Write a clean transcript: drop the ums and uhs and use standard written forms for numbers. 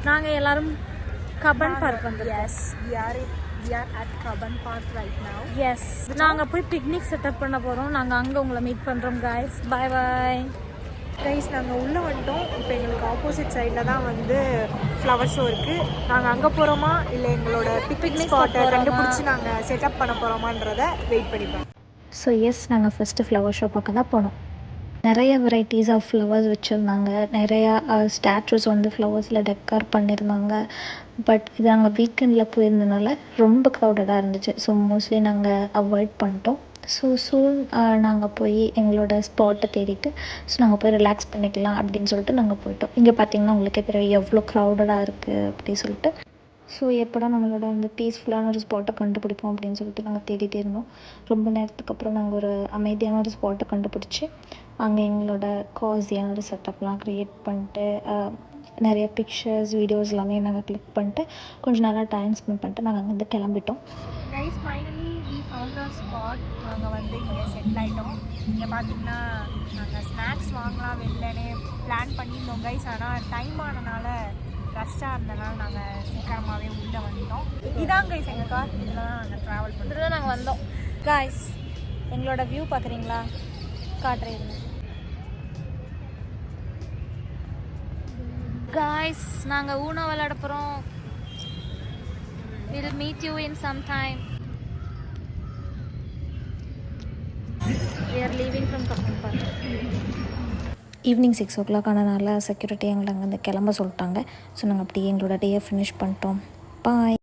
நாங்கள் எல்லாரும் கபன் பார்க் வந்து we are at Kaban Park right now. Yes நாங்கள் போய் பிக்னிக் செட்டப் பண்ண போகிறோம். நாங்கள் அங்கே உங்களை மீட் பண்ணுறோம் guys. பை பாய் கைஸ், நாங்கள் உள்ளே வந்துட்டோம். இப்போ எங்களுக்கு ஆப்போசிட் சைடில் தான் வந்து ஃப்ளவர் ஷோ இருக்குது. நாங்கள் அங்கே போகிறோமா இல்லை எங்களோட பிக்னிக் ஸ்பாட்டை கண்டுபிடிச்சி நாங்கள் செட்டப் பண்ண போகிறோமான்றதை வெயிட் பண்ணிப்போம். ஸோ எஸ், நாங்கள் ஃபஸ்ட்டு ஃப்ளவர் ஷோ பார்க்க தான் போனோம். நிறைய வெரைட்டிஸ் ஆஃப் ஃப்ளவர்ஸ் வச்சுருந்தாங்க. நிறையா ஸ்டாச்சூஸ் வந்து ஃப்ளவர்ஸில் டெக்கர் பண்ணியிருந்தாங்க. பட் இது நாங்கள் வீக்கெண்டில் போயிருந்தனால ரொம்ப க்ரௌடடாக இருந்துச்சு. ஸோ மோஸ்ட்லி நாங்கள் அவாய்ட் பண்ணிட்டோம். ஸோ நாங்கள் போய் எங்களோட ஸ்பாட்டை தேடிட்டு நாங்கள் போய் ரிலாக்ஸ் பண்ணிக்கலாம் அப்படின்னு சொல்லிட்டு நாங்கள் போயிட்டோம். இங்கே பார்த்திங்கன்னா உங்களுக்கே தெரியும் எவ்வளோ க்ரௌடடாக இருக்குது அப்படி சொல்லிட்டு. ஸோ எப்படா நம்மளோட அந்த பீஸ்ஃபுல்லான ஒரு ஸ்பாட்டை கண்டுபிடிப்போம் அப்படின்னு சொல்லிட்டு நாங்கள் தேடிட்டே இருந்தோம். ரொம்ப நேரத்துக்கு அப்புறம் நாங்கள் ஒரு அமைதியான ஒரு ஸ்பாட்டை கண்டுபிடிச்சி அங்கே எங்களோட காஸியான ஒரு செட்டப்லாம் க்ரியேட் பண்ணிட்டு நிறைய பிக்சர்ஸ் வீடியோஸ் எல்லாமே நாங்கள் கிளிக் பண்ணிட்டு கொஞ்சம் நல்லா டைம் ஸ்பெண்ட் பண்ணிட்டு நாங்கள் அங்கேருந்து கிளம்பிட்டோம். Guys, finally we found our spot. நாங்கள் வந்து இங்கே செட்டில் ஆகிட்டோம். இங்கே பார்த்தீங்கன்னா நாங்கள் ஸ்நாக்ஸ் வாங்கலாம் வெளிலனே பிளான் பண்ணியிருந்தோம் கைஸ். ஆனால் டைம் ஆனனால ரஷ்ஷாக இருந்தனால நாங்கள் சீக்கிரமாகவே உள்ளே வந்துட்டோம். இதான் கைஸ் எங்கள் கார். இதில் தான் நாங்கள் ட்ராவல் பண்ணுறது. நாங்கள் வந்தோம் காய்ஸ். எங்களோட வியூ பார்க்குறீங்களா? காட்டுறேன் காய்ஸ். நாங்கள் ஊனோ விளையாட போகிறோம். We'll meet you in some time. We are leaving from Kapan Park. Evening 6 o'clock ஆனதுனால செக்யூரிட்டி எங்களை அங்கேருந்து கிளம்ப சொல்லிட்டாங்க. ஸோ நாங்கள் அப்படியே எங்களோட டேயை ஃபினிஷ் பண்ணிட்டோம். பாய்.